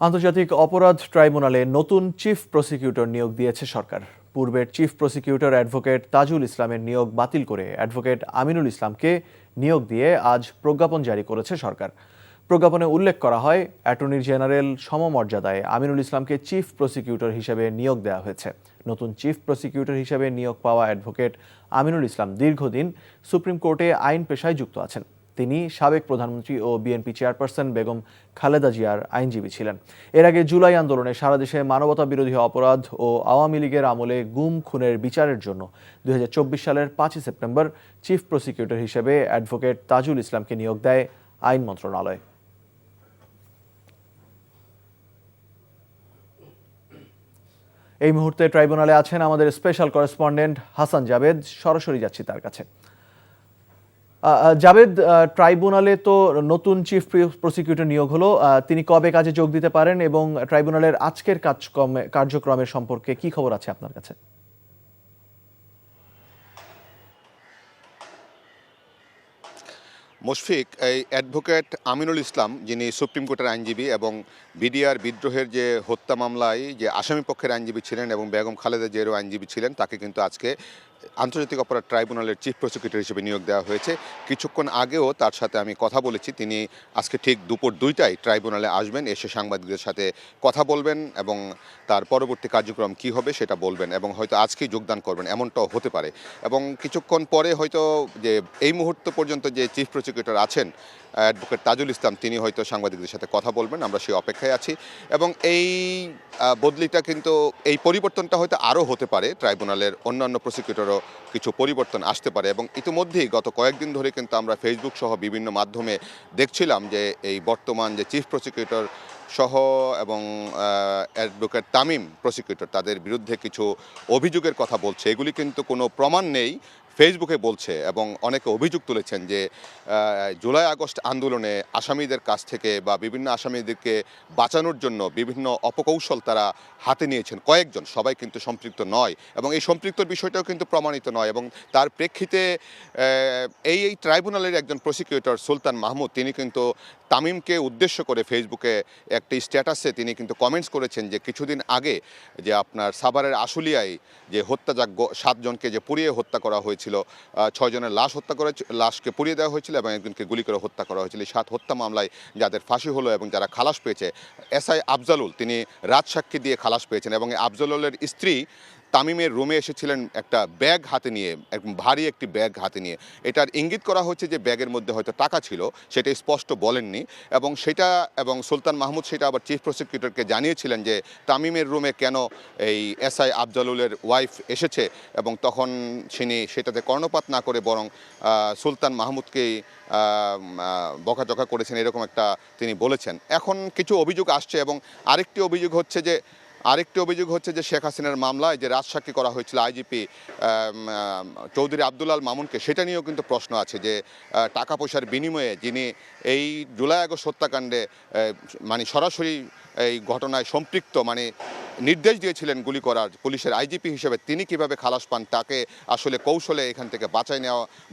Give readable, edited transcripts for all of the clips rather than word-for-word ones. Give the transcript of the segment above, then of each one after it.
আন্তর্জাতিক অপরাধ ট্রাইব্যুনালে নতুন চিফ প্রসিকিউটর নিয়োগ দিয়েছে সরকার। পূর্বের চিফ প্রসিকিউটর অ্যাডভোকেট তাজুল ইসলামের নিয়োগ বাতিল করে অ্যাডভোকেট আমিনুল ইসলামকে নিয়োগ দিয়ে আজ প্রজ্ঞাপন জারি করেছে সরকার। প্রজ্ঞাপনে উল্লেখ করা হয়, অ্যাটর্নি জেনারেল সমমর্যাদায় আমিনুল ইসলামকে চিফ প্রসিকিউটর হিসেবে নিয়োগ দেওয়া হয়েছে। নতুন চিফ প্রসিকিউটর হিসেবে নিয়োগ পাওয়া অ্যাডভোকেট আমিনুল ইসলাম দীর্ঘদিন সুপ্রিম কোর্টে আইন পেশায় যুক্ত আছেন। তিনি সাবেক প্রধানমন্ত্রী ও বিএনপি চেয়ারপারসন বেগম খালেদা জিয়ার আইনজীবী ছিলেন। এর আগে জুলাই আন্দোলনে সারা দেশে মানবতা বিরোধী অপরাধ ও আওয়ামী লীগের আমলে গুম খুনের বিচারের জন্য 2024 সালের 5 সেপ্টেম্বর চিফ প্রসিকিউটর হিসেবে অ্যাডভোকেট তাজুল ইসলামকে নিয়োগ দেয় আইন মন্ত্রণালয়। এই মুহূর্তে ট্রাইব্যুনালে আছেন আমাদের স্পেশাল করেসপন্ডেন্ট হাসান জাবেদ। সরাসরি যাচ্ছি তার কাছে। জাবেদ, ট্রাইব্যুনালে তো নতুন চিফ প্রসিকিউটর নিয়োগ হলো, তিনি কবে কাজে যোগ দিতে পারেন এবং ট্রাইব্যুনালের আজকের কার্যক্রমের সম্পর্কে কি খবর আছে আপনার কাছে? মুশফিক, এই অ্যাডভোকেট আমিনুল ইসলাম, যিনি সুপ্রিম কোর্টের আইনজীবী এবং বিডিআর বিদ্রোহের যে হত্যা মামলায় যে আসামি পক্ষের আইনজীবী ছিলেন এবং বেগম খালেদা জিয়ারও আইনজীবী ছিলেন, তাকে কিন্তু আজকে আন্তর্জাতিক অপরাধ ট্রাইব্যুনালের চিফ প্রসিকিউটর হিসেবে নিয়োগ দেওয়া হয়েছে। কিছুক্ষণ আগেও তার সাথে আমি কথা বলেছি। তিনি আজকে ঠিক দুপুর 2টায় ট্রাইব্যুনালে আসবেন, এসে সাংবাদিকদের সাথে কথা বলবেন এবং তার পরবর্তী কার্যক্রম কি হবে সেটা বলবেন এবং হয়তো আজকেই যোগদান করবেন, এমনটাও হতে পারে। এবং কিছুক্ষণ পরে হয়তো যে এই মুহূর্ত পর্যন্ত যে চিফ প্রসিকিউটর আছেন অ্যাডভোকেট তাজুল ইসলাম, তিনি হয়তো সাংবাদিকদের সাথে কথা বলবেন, আমরা সেই অপেক্ষায় আছি। এবং এই বদলিটা কিন্তু, এই পরিবর্তনটা হয়তো আরও হতে পারে, ট্রাইব্যুনালের অন্যান্য প্রসিকিউটরও কিছু পরিবর্তন আসতে পারে। এবং ইতিমধ্যেই গত কয়েকদিন ধরে কিন্তু আমরা ফেসবুক সহ বিভিন্ন মাধ্যমে দেখছিলাম যে এই বর্তমান যে চিফ প্রসিকিউটর সহ এবং অ্যাডভোকেট তামিম প্রসিকিউটর, তাদের বিরুদ্ধে কিছু অভিযোগের কথা বলছে। এগুলি কিন্তু কোনো প্রমাণ নেই, ফেসবুকে বলছে এবং অনেকে অভিযোগ তুলেছেন যে জুলাই আগস্ট আন্দোলনে আসামিদের কাছ থেকে বা বিভিন্ন আসামিদেরকে বাঁচানোর জন্য বিভিন্ন অপকৌশল তারা হাতে নিয়েছেন কয়েকজন, সবাই কিন্তু সম্পৃক্ত নয় এবং এই সম্পৃক্তর বিষয়টাও কিন্তু প্রমাণিত নয়। এবং তার প্রেক্ষিতে এই ট্রাইব্যুনালের একজন প্রসিকিউটর সুলতান মাহমুদ, তিনি কিন্তু তামিমকে উদ্দেশ্য করে ফেসবুকে একটি স্ট্যাটাসে তিনি কিন্তু কমেন্টস করেছেন যে কিছুদিন আগে যে আপনার সাভারের আশুলিয়ায় যে হত্যাযজ্ঞ, 7 জনকে যে পুড়িয়ে হত্যা করা হয়েছিল, 6 জনের লাশকে পুড়িয়ে দেওয়া হয়েছিল এবং একজনকে গুলি করে হত্যা করা হয়েছিল। এই 7 হত্যা মামলায় যাদের ফাঁসি হলো এবং যারা খালাস পেয়েছে, এসআই আফজালুল, তিনি রাজসাক্ষী দিয়ে খালাস পেয়েছেন এবং আফজালুলের স্ত্রী তামিমের রুমে এসেছিলেন একটা ব্যাগ হাতে নিয়ে, একদম ভারী একটি ব্যাগ হাতে নিয়ে। এটার ইঙ্গিত করা হচ্ছে যে ব্যাগের মধ্যে হয়তো টাকা ছিল, সেটা স্পষ্ট বলেননি এবং সুলতান মাহমুদ সেটা আবার চিফ প্রসিকিউটরকে জানিয়েছিলেন যে তামিমের রুমে কেন এই এসআই আফজালুলের ওয়াইফ এসেছে এবং তখন তিনি সেটাতে কর্ণপাত না করে বরং সুলতান মাহমুদকেই বকাঝকা করেছেন, এরকম একটা তিনি বলেছেন। এখন কিছু অভিযোগ আসছে এবং আরেকটি অভিযোগ হচ্ছে যে শেখ হাসিনার মামলায় যে রাজসাক্ষী করা হয়েছিল আইজিপি চৌধুরী আব্দুল আল মামুনকে, সেটা নিয়েও কিন্তু প্রশ্ন আছে যে টাকা পয়সার বিনিময়ে যিনি এই জুলাই আগস্ট হত্যাকাণ্ডে মানে সরাসরি এই ঘটনায় সম্পৃক্ত, মানে নির্দেশ দিয়েছিলেন গুলি করার পুলিশের আইজিপি হিসেবে, তিনি কিভাবে খালাস পান, তাকে আসলে কৌশলে এখান থেকে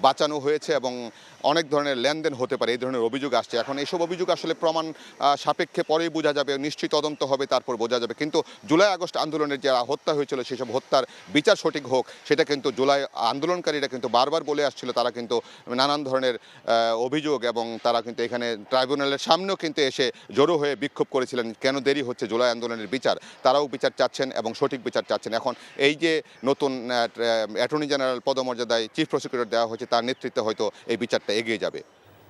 বাঁচানো হয়েছে এবং অনেক ধরনের লেনদেন হতে পারে, এই ধরনের অভিযোগ আসছে। এখন এইসব অভিযোগ আসলে প্রমাণ সাপেক্ষে পরেই বোঝা যাবে, নিশ্চয়ই তদন্ত হবে, তারপর বোঝা যাবে। কিন্তু জুলাই আগস্ট আন্দোলনের যারা হত্যা হয়েছিল সেসব হত্যার বিচার সঠিক হোক, সেটা কিন্তু জুলাই আন্দোলনকারীরা কিন্তু বারবার বলে আসছিল। তারা কিন্তু নানান ধরনের অভিযোগ এবং তারা কিন্তু এখানে ট্রাইব্যুনালের সামনেও কিন্তু এসে জড়ো হয়ে বিক্ষোভ করেছিলেন, কেন দেরি হচ্ছে জুলাই আন্দোলনের বিচার। তারাও বিচার চাচ্ছেন এবং সঠিক বিচার চাচ্ছেন। এখন এই যে নতুন অ্যাটর্নি জেনারেল পদমর্যাদায় চিফ প্রসিকিউটর দেওয়া হয়েছে, তার নেতৃত্বে হয়তো এই বিচারটা এগিয়ে যাবে।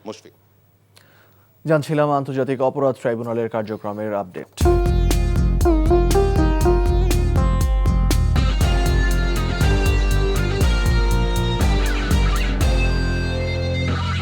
মুশফিক, জানছিলাম আন্তর্জাতিক অপরাধ ট্রাইব্যুনালের কার্যক্রমের আপডেট।